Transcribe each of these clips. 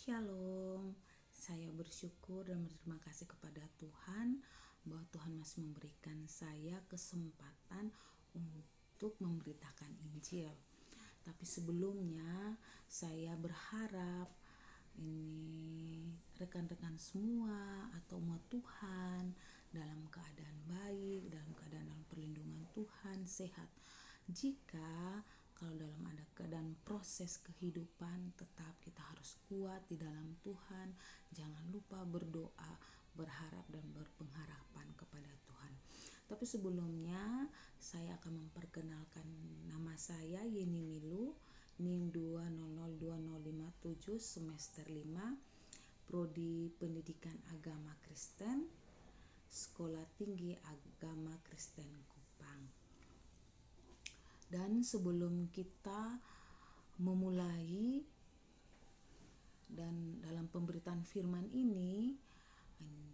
Shalom, saya bersyukur dan berterima kasih kepada Tuhan bahwa Tuhan masih memberikan saya kesempatan untuk memberitakan Injil. Tapi sebelumnya saya berharap ini rekan-rekan semua atau umat Tuhan dalam keadaan baik, dalam perlindungan Tuhan, sehat. Jika kalau dalam ada keadaan proses kehidupan, tetap kita harus kuat di dalam Tuhan. Jangan lupa berdoa, berharap dan berpengharapan kepada Tuhan. Tapi sebelumnya saya akan memperkenalkan nama saya Yeni Milu, NIM 2002057 semester 5, Prodi Pendidikan Agama Kristen, Sekolah Tinggi Agama Kristen Kupang. Dan sebelum kita memulai dan dalam pemberitaan firman ini,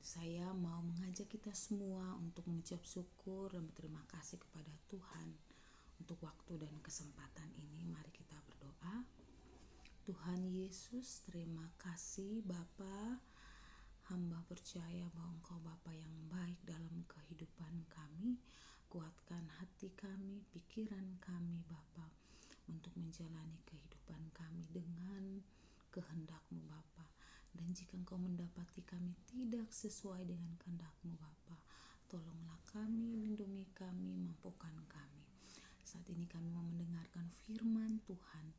saya mau mengajak kita semua untuk mengucap syukur dan berterima kasih kepada Tuhan untuk waktu dan kesempatan ini. Mari kita berdoa. Tuhan Yesus, terima kasih Bapa. Hamba percaya bahwa Engkau Bapa yang baik dalam kehidupan kami. Kuatkan hati kami, pikiran kami Bapa, untuk menjalani kehidupan kami dengan kehendak-Mu Bapa. Dan jika Engkau mendapati kami tidak sesuai dengan kehendak-Mu Bapa, tolonglah kami, lindungi kami, mampukan kami. Saat ini kami mau mendengarkan firman Tuhan.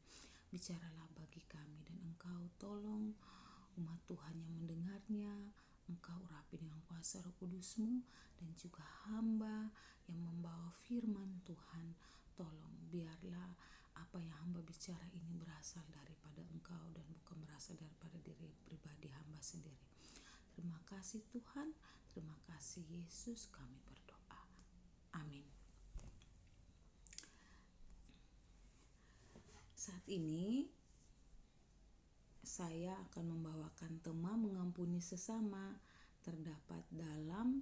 Bicaralah bagi kami dan Engkau tolong umat Tuhan yang mendengarnya. Engkau urapi dengan kuasa Roh Kudus-Mu, dan juga hamba yang membawa firman Tuhan. Tolong biarlah apa yang hamba bicara ini berasal daripada Engkau dan bukan berasal daripada diri pribadi hamba sendiri. Terima kasih Tuhan, terima kasih Yesus, kami berdoa. Amin. Saat ini saya akan membawakan tema mengampuni sesama, terdapat dalam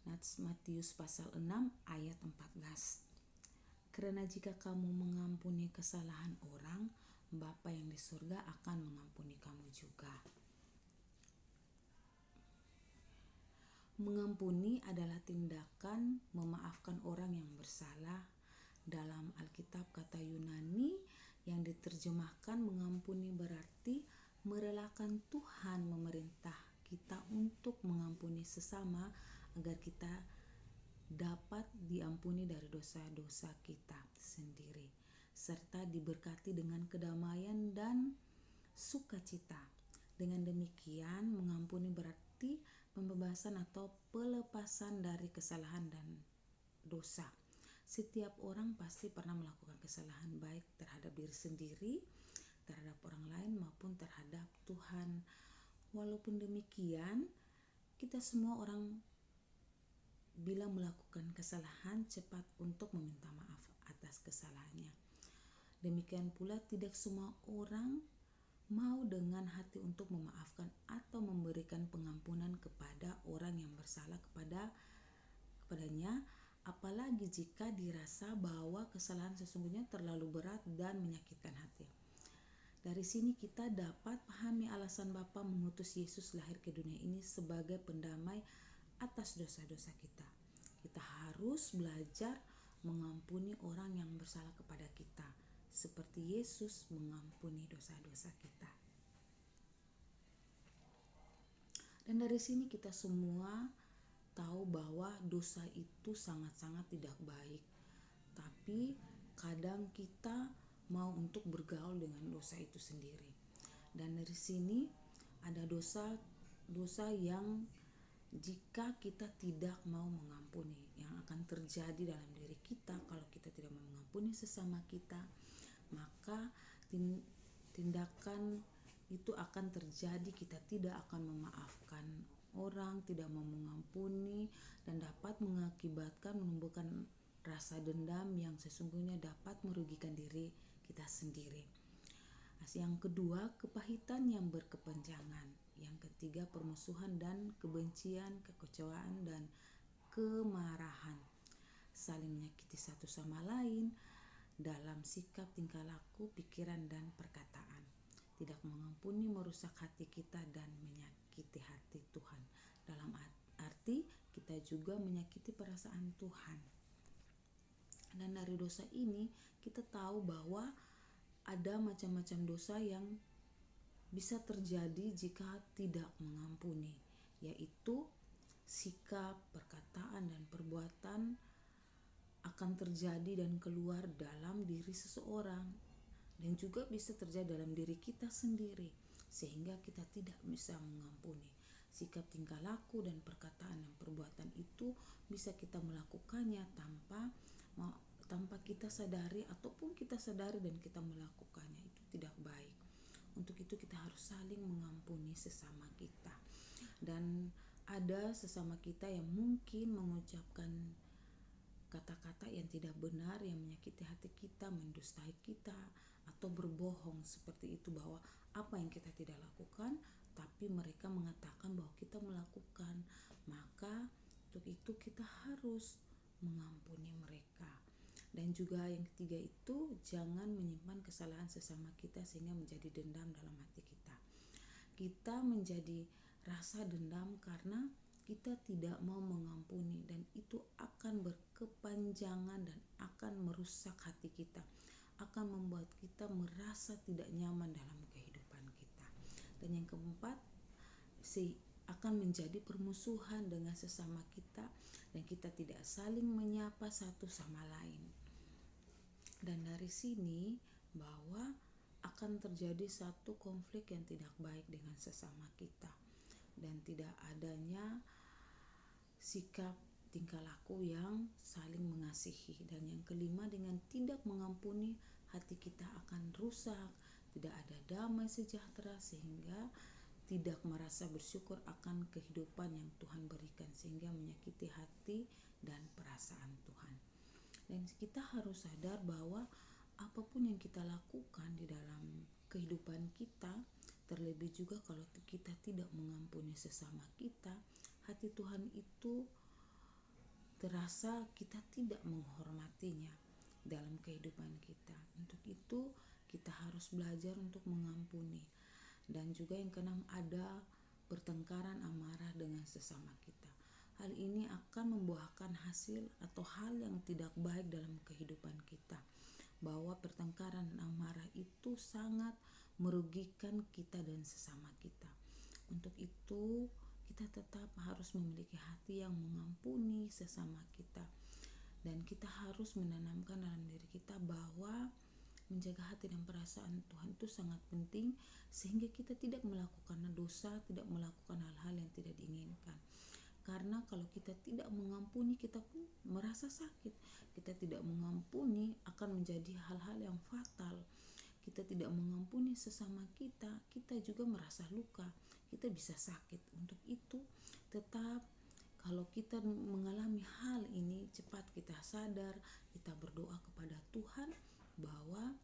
Matius pasal 6 ayat 14. Karena jika kamu mengampuni kesalahan orang, Bapa yang di surga akan mengampuni kamu juga. Mengampuni adalah tindakan memaafkan orang yang bersalah. Dalam Alkitab kata Yunani yang diterjemahkan mengampuni berarti merelakan Tuhan memerintah kita untuk mengampuni sesama agar kita dapat diampuni dari dosa-dosa kita sendiri, serta diberkati dengan kedamaian dan sukacita. Dengan demikian, mengampuni berarti pembebasan atau pelepasan dari kesalahan dan dosa. Setiap orang pasti pernah melakukan kesalahan, baik terhadap diri sendiri, terhadap orang lain maupun terhadap Tuhan. Walaupun demikian, kita semua orang bila melakukan kesalahan cepat untuk meminta maaf atas kesalahannya. Demikian pula tidak semua orang mau dengan hati untuk memaafkan atau memberikan pengampunan kepada orang yang bersalah kepadanya, apalagi jika dirasa bahwa kesalahan sesungguhnya terlalu berat dan menyakitkan hati. Dari sini kita dapat pahami alasan Bapa mengutus Yesus lahir ke dunia ini sebagai pendamai atas dosa-dosa kita. Kita harus belajar mengampuni orang yang bersalah kepada kita, seperti Yesus mengampuni dosa-dosa kita. Dan dari sini kita semua tahu bahwa dosa itu sangat-sangat tidak baik. Tapi kadang kita mau untuk bergaul dengan dosa itu sendiri. Dan dari sini ada dosa yang jika kita tidak mau mengampuni, yang akan terjadi dalam diri kita kalau kita tidak mau mengampuni sesama kita, maka tindakan itu akan terjadi. Kita tidak akan memaafkan orang, tidak mau mengampuni, dan dapat mengakibatkan menumbuhkan rasa dendam yang sesungguhnya dapat merugikan diri kita sendiri. Yang kedua, kepahitan yang berkepanjangan. Yang ketiga, permusuhan dan kebencian, kekecewaan dan kemarahan. Saling menyakiti satu sama lain dalam sikap, tingkah laku, pikiran dan perkataan. Tidak mengampuni merusak hati kita dan menyakiti hati Tuhan. Dalam arti kita juga menyakiti perasaan Tuhan. Dan dari dosa ini kita tahu bahwa ada macam-macam dosa yang bisa terjadi jika tidak mengampuni, yaitu sikap, perkataan, dan perbuatan akan terjadi dan keluar dalam diri seseorang, dan juga bisa terjadi dalam diri kita sendiri, sehingga kita tidak bisa mengampuni. Sikap, tingkah laku, dan perkataan dan perbuatan itu bisa kita melakukannya tanpa kita sadari, ataupun kita sadari dan kita melakukannya, itu tidak baik. Untuk itu kita harus saling mengampuni sesama kita. Dan ada sesama kita yang mungkin mengucapkan kata-kata yang tidak benar, yang menyakiti hati kita, mendustai kita, atau berbohong seperti itu, bahwa apa yang kita tidak lakukan tapi mereka mengatakan bahwa kita melakukan. Maka untuk itu kita harus mengampuni mereka. Dan juga yang ketiga itu, jangan menyimpan kesalahan sesama kita sehingga menjadi dendam dalam hati kita. Kita menjadi rasa dendam karena kita tidak mau mengampuni, dan itu akan berkepanjangan dan akan merusak hati kita, akan membuat kita merasa tidak nyaman dalam kehidupan kita. Dan yang keempat, akan menjadi permusuhan dengan sesama kita, dan kita tidak saling menyapa satu sama lain. Dan dari sini bahwa akan terjadi satu konflik yang tidak baik dengan sesama kita, dan tidak adanya sikap, tingkah laku yang saling mengasihi. Dan yang kelima, dengan tidak mengampuni, hati kita akan rusak, tidak ada damai sejahtera, sehingga tidak merasa bersyukur akan kehidupan yang Tuhan berikan, sehingga menyakiti hati dan perasaan Tuhan. Dan kita harus sadar bahwa apapun yang kita lakukan di dalam kehidupan kita, terlebih juga kalau kita tidak mengampuni sesama kita, hati Tuhan itu terasa kita tidak menghormatinya dalam kehidupan kita. Untuk itu kita harus belajar untuk mengampuni. Dan juga yang keenam, ada pertengkaran amarah dengan sesama kita. Hal ini akan membuahkan hasil atau hal yang tidak baik dalam kehidupan kita, bahwa pertengkaran dan amarah itu sangat merugikan kita dan sesama kita. Untuk itu kita tetap harus memiliki hati yang mengampuni sesama kita, dan kita harus menanamkan dalam diri kita bahwa menjaga hati dan perasaan Tuhan itu sangat penting, sehingga kita tidak melakukan dosa, tidak melakukan hal-hal yang tidak diinginkan. Karena kalau kita tidak mengampuni, kita pun merasa sakit. Kita tidak mengampuni akan menjadi hal-hal yang fatal. Kita tidak mengampuni sesama kita, kita juga merasa luka, kita bisa sakit. Untuk itu tetap, kalau kita mengalami hal ini, cepat kita sadar, kita berdoa kepada Tuhan bahwa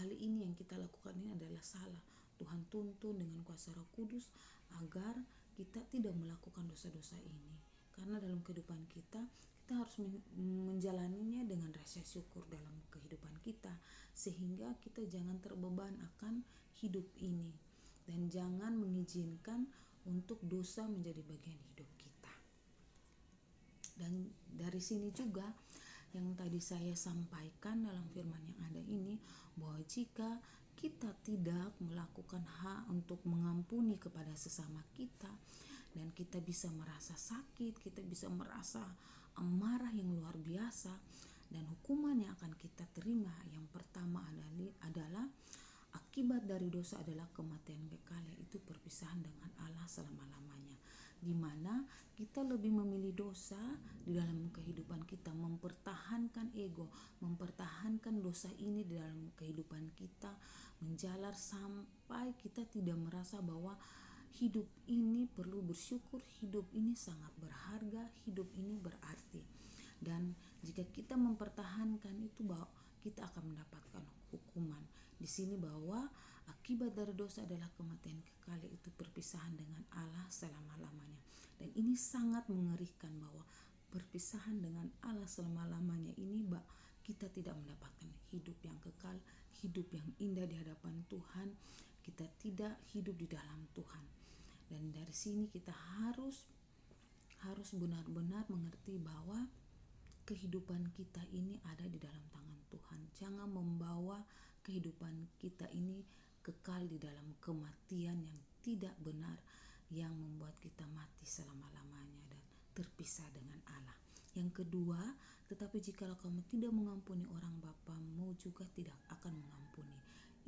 hal ini yang kita lakukan ini adalah salah. Tuhan tuntun dengan kuasa Roh Kudus agar kita tidak melakukan dosa-dosa ini. Karena dalam kehidupan kita harus menjalaninya dengan rasa syukur dalam kehidupan kita, sehingga kita jangan terbeban akan hidup ini, dan jangan mengizinkan untuk dosa menjadi bagian hidup kita. Dan dari sini juga yang tadi saya sampaikan dalam firman yang ada ini, bahwa jika kita tidak melakukan hak untuk mengampuni kepada sesama kita, dan kita bisa merasa sakit, kita bisa merasa amarah yang luar biasa, dan hukuman yang akan kita terima yang pertama adalah akibat dari dosa adalah kematian kekal, yaitu perpisahan dengan Allah selama-lamanya. Di mana kita lebih memilih dosa di dalam kehidupan kita, mempertahankan ego, mempertahankan dosa ini di dalam kehidupan kita, menjalar sampai kita tidak merasa bahwa hidup ini perlu bersyukur, hidup ini sangat berharga, hidup ini berarti. Dan jika kita mempertahankan itu, bahwa kita akan mendapatkan hukuman. Di sini bahwa akibat dari dosa adalah kematian kekal, itu perpisahan dengan Allah selama-lamanya. Dan ini sangat mengerikan, bahwa perpisahan dengan Allah selama-lamanya ini, kita tidak mendapatkan hidup yang kekal, hidup yang indah di hadapan Tuhan. kita tidak hidup di dalam Tuhan. Dan dari sini kita harus benar-benar mengerti bahwa kehidupan kita ini ada di dalam tangan Tuhan. Jangan membawa kehidupan kita ini kekal di dalam kematian yang tidak benar, yang membuat kita mati selama-lamanya dan terpisah dengan Allah. Yang kedua, tetapi jikalau kamu tidak mengampuni orang, Bapamu juga tidak akan mengampuni.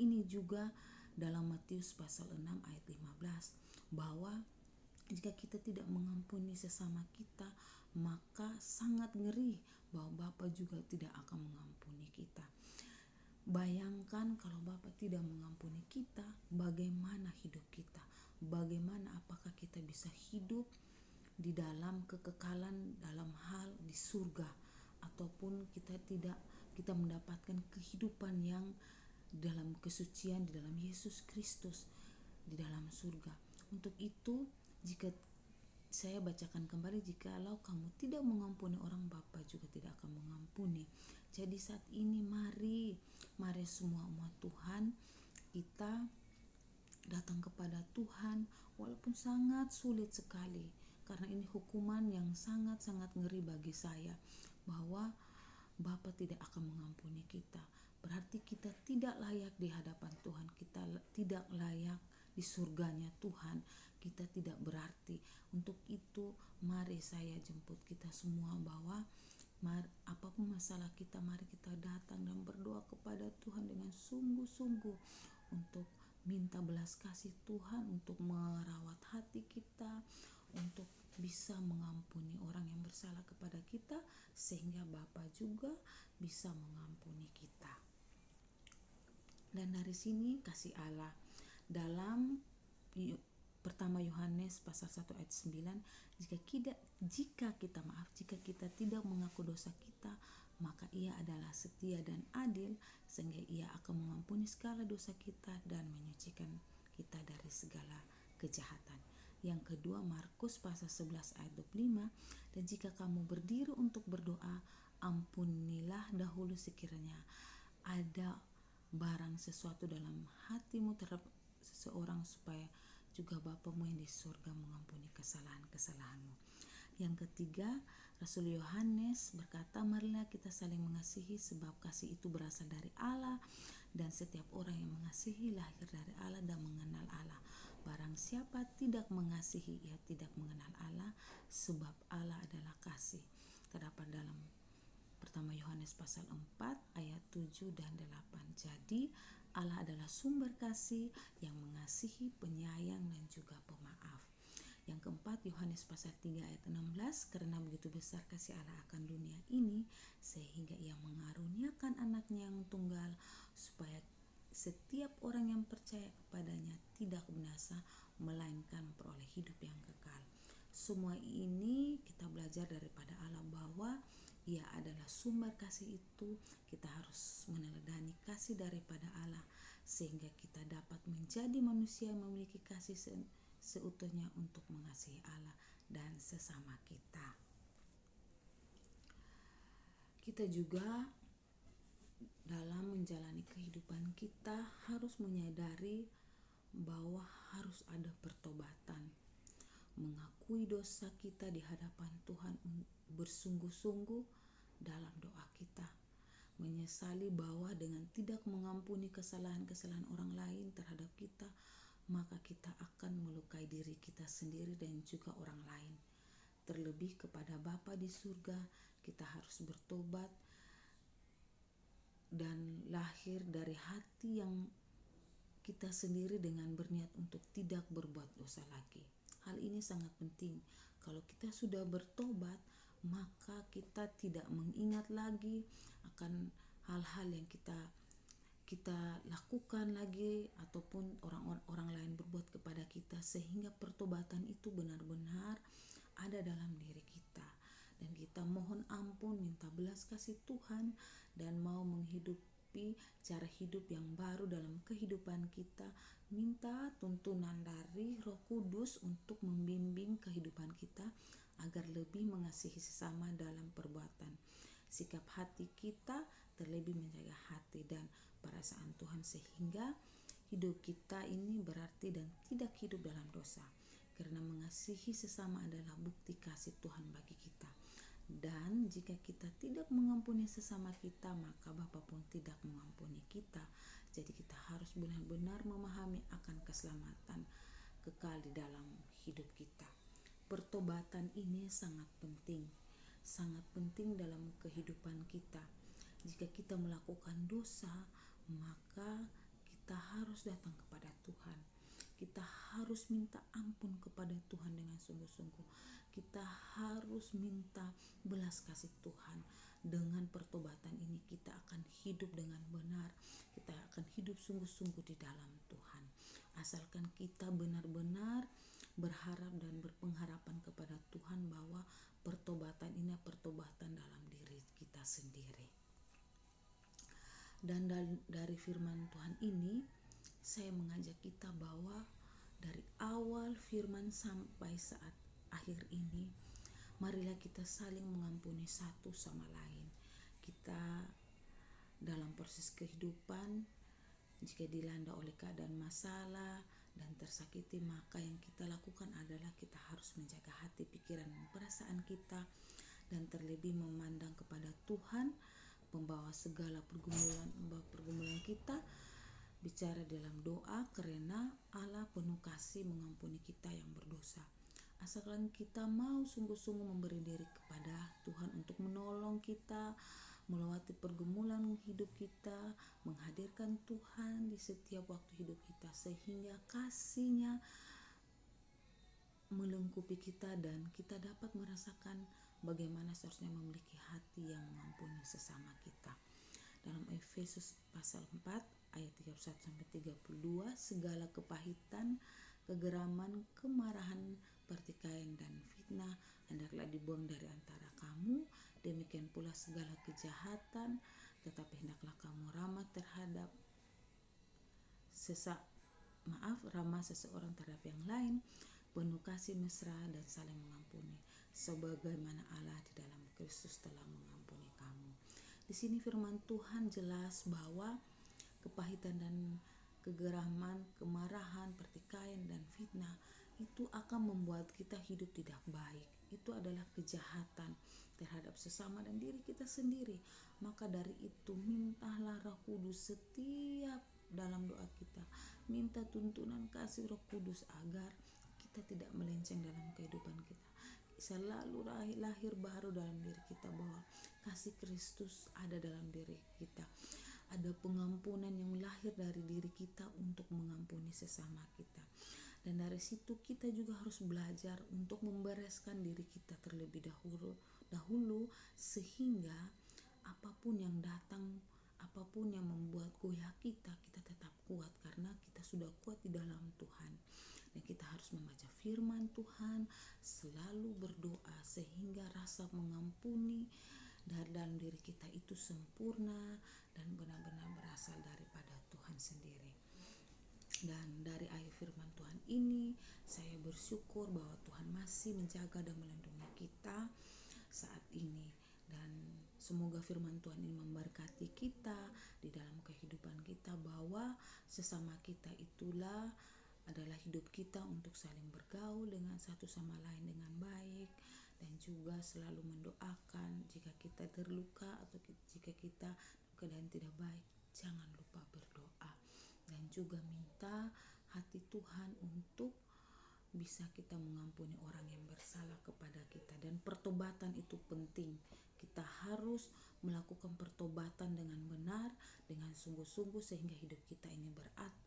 Ini juga dalam Matius pasal 6 ayat 15, bahwa jika kita tidak mengampuni sesama kita, maka sangat ngeri bahwa Bapa juga tidak akan mengampuni kita. Bayangkan kalau Bapa tidak mengampuni kita, bagaimana hidup kita? Bagaimana apakah kita bisa hidup di dalam kekekalan dalam hal di surga, ataupun kita mendapatkan kehidupan yang dalam kesucian di dalam Yesus Kristus di dalam surga. Untuk itu, jika saya bacakan kembali, jikalau kamu tidak mengampuni orang, Bapa juga tidak akan mengampuni. Jadi saat ini mari semua umat Tuhan, kita datang kepada Tuhan walaupun sangat sulit sekali, karena ini hukuman yang sangat-sangat ngeri bagi saya, bahwa Bapa tidak akan mengampuni kita. Berarti kita tidak layak di hadapan Tuhan, kita tidak layak di surganya Tuhan, kita tidak berarti. Untuk itu mari saya jemput kita semua bahwa apapun masalah kita, mari kita datang dan berdoa kepada Tuhan dengan sungguh-sungguh untuk minta belas kasih Tuhan, untuk merawat hati kita, untuk bisa mengampuni orang yang bersalah kepada kita, sehingga Bapa juga bisa mengampuni kita. Dan dari sini kasih Allah dalam pertama Yohanes pasal 1 ayat 9, jika kita tidak mengaku dosa kita, maka Ia adalah setia dan adil sehingga Ia akan mengampuni segala dosa kita dan menyucikan kita dari segala kejahatan. Yang kedua, Markus pasal 11 ayat 25, dan jika kamu berdiri untuk berdoa, ampunilah dahulu sekiranya ada barang sesuatu dalam hatimu terhadap seseorang, supaya juga Bapamu yang di surga mengampuni kesalahan-kesalahanmu. Yang ketiga, Rasul Yohanes berkata, marilah kita saling mengasihi sebab kasih itu berasal dari Allah, dan setiap orang yang mengasihi lahir dari Allah dan mengenal Allah. Barang siapa tidak mengasihi, ia tidak mengenal Allah, sebab Allah adalah kasih. Terdapat dalam pertama Yohanes pasal 4 ayat 7 dan 8. Jadi Allah adalah sumber kasih yang mengasihi, penyayang dan juga pemaaf. Yang keempat, Yohanes pasal 3 ayat 16, karena begitu besar kasih Allah akan dunia ini, sehingga Ia mengaruniakan anaknya yang tunggal, supaya setiap orang yang percaya kepadanya tidak binasa, melainkan memperoleh hidup yang kekal. Semua ini kita belajar daripada Allah bahwa Ia adalah sumber kasih itu. Kita harus meneladani kasih daripada Allah, sehingga kita dapat menjadi manusia yang memiliki kasih seutuhnya untuk mengasihi Allah dan sesama kita. Kita juga dalam menjalani kehidupan kita harus menyadari bahwa harus ada pertobatan, mengakui dosa kita di hadapan Tuhan, bersungguh-sungguh dalam doa kita, menyesali bahwa dengan tidak mengampuni kesalahan-kesalahan orang lain terhadap kita, maka kita akan melukai diri kita sendiri dan juga orang lain. Terlebih kepada Bapa di surga, kita harus bertobat dan lahir dari hati yang kita sendiri dengan berniat untuk tidak berbuat dosa lagi. Hal ini sangat penting. Kalau kita sudah bertobat, maka kita tidak mengingat lagi akan hal-hal yang kita lakukan lagi, ataupun orang lain berbuat kepada kita, sehingga pertobatan itu benar-benar ada dalam diri kita. Dan kita mohon ampun, minta belas kasih Tuhan, dan mau menghidupi cara hidup yang baru dalam kehidupan kita. Minta tuntunan dari Roh Kudus untuk membimbing kehidupan kita agar lebih mengasihi sesama dalam perbuatan. Sikap hati kita terlebih menjaga hati dan perasaan Tuhan, sehingga hidup kita ini berarti dan tidak hidup dalam dosa. Karena mengasihi sesama adalah bukti kasih Tuhan bagi kita. Dan jika kita tidak mengampuni sesama kita, maka Bapa pun tidak mengampuni kita. Jadi kita harus benar-benar memahami akan keselamatan kekal di dalam hidup kita. Pertobatan ini sangat penting dalam kehidupan kita. Jika kita melakukan dosa, maka kita harus datang kepada Tuhan. Kita harus minta ampun kepada Tuhan dengan sungguh-sungguh. Kita harus minta belas kasih Tuhan. Dengan pertobatan ini kita akan hidup dengan benar. Kita akan hidup sungguh-sungguh di dalam Tuhan. Asalkan kita benar-benar berharap dan berpengharapan kepada Tuhan bahwa pertobatan ini pertobatan dalam diri kita sendiri. Dan dari firman Tuhan ini saya mengajak kita bahwa dari awal firman sampai saat akhir ini, marilah kita saling mengampuni satu sama lain. Kita dalam proses kehidupan, jika dilanda oleh keadaan masalah dan tersakiti, maka yang kita lakukan adalah kita harus menjaga hati, pikiran, dan perasaan kita, dan terlebih memandang kepada Tuhan, pembawa segala pergumulan kita, bicara dalam doa, karena Allah penuh kasih mengampuni kita yang berdosa. Asalkan kita mau sungguh-sungguh memberi diri kepada Tuhan untuk menolong kita melewati pergumulan hidup kita, menghadirkan Tuhan di setiap waktu hidup kita, sehingga kasih-Nya melengkapi kita dan kita dapat merasakan bagaimana seharusnya memiliki hati yang mengampuni sesama kita. Dalam Efesus pasal 4 ayat 31-32, segala kepahitan, kegeraman, kemarahan, pertikaian, dan fitnah hendaklah dibuang dari antara kamu. Demikian pula segala kejahatan, tetapi hendaklah kamu ramah seseorang terhadap yang lain, penuh kasih mesra dan saling mengampuni, sebagaimana Allah di dalam Kristus telah mengampuni kamu. Di sini firman Tuhan jelas bahwa kepahitan dan kegeraman, kemarahan, pertikaian, dan fitnah itu akan membuat kita hidup tidak baik. Itu adalah kejahatan terhadap sesama dan diri kita sendiri. Maka dari itu mintalah Roh Kudus setiap dalam doa kita. Minta tuntunan kasih Roh Kudus agar kita tidak melenceng dalam kehidupan kita. Selalu lahir baru dalam diri kita bahwa kasih Kristus ada dalam diri kita. Ada pengampunan yang lahir dari diri kita untuk mengampuni sesama kita. Dan dari situ kita juga harus belajar untuk membereskan diri kita terlebih dahulu sehingga apapun yang datang, apapun yang membuat goyah kita tetap kuat karena kita sudah kuat di dalam Tuhan. Dan kita harus membaca firman Tuhan, selalu berdoa sehingga rasa mengampuni dari dalam diri kita itu sempurna dan benar-benar berasal daripada Tuhan sendiri. Dan dari ayat firman Tuhan ini saya bersyukur bahwa Tuhan masih menjaga dan melindungi kita saat ini, dan semoga firman Tuhan ini memberkati kita di dalam kehidupan kita bahwa sesama kita itulah adalah hidup kita untuk saling bergaul dengan satu sama lain dengan baik, dan juga selalu mendoakan jika kita terluka atau jika kita keadaan tidak baik, jangan lupa berdoa dan juga minta hati Tuhan untuk bisa kita mengampuni orang yang bersalah kepada kita. Dan pertobatan itu penting. Kita harus melakukan pertobatan dengan benar, dengan sungguh-sungguh sehingga hidup kita ini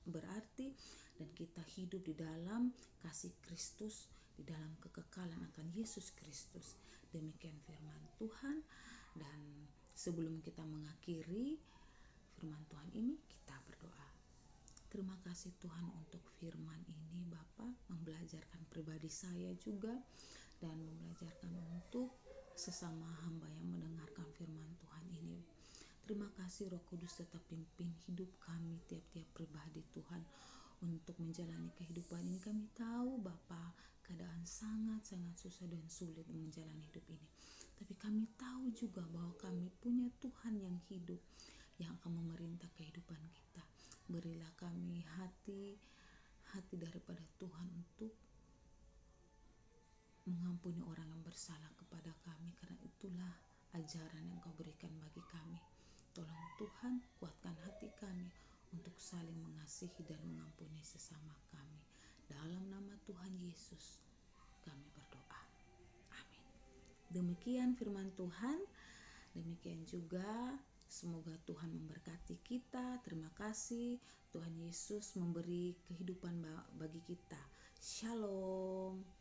berarti dan kita hidup di dalam kasih Kristus, di dalam kekekalan akan Yesus Kristus. Demikian firman Tuhan. Dan sebelum kita mengakhiri firman Tuhan ini, kita berdoa. Terima kasih Tuhan untuk firman ini Bapak, membelajarkan pribadi saya juga dan membelajarkan untuk sesama hamba yang mendengarkan firman Tuhan ini. Terima kasih Roh Kudus tetap pimpin hidup kami tiap-tiap pribadi Tuhan untuk menjalani kehidupan ini. Kami tahu Bapak keadaan sangat-sangat susah dan sulit menjalani hidup ini. Tapi kami tahu juga bahwa kami punya Tuhan yang hidup yang akan memerintah kehidupan kita. Berilah kami hati daripada Tuhan untuk mengampuni orang yang bersalah kepada kami, karena itulah ajaran yang Kau berikan bagi kami. Tolong Tuhan, kuatkan hati kami untuk saling mengasihi dan mengampuni sesama kami. Dalam nama Tuhan Yesus kami berdoa. Amin. Demikian firman Tuhan. Demikian juga semoga Tuhan memberkati kita. Terima kasih. Tuhan Yesus memberi kehidupan bagi kita. Shalom.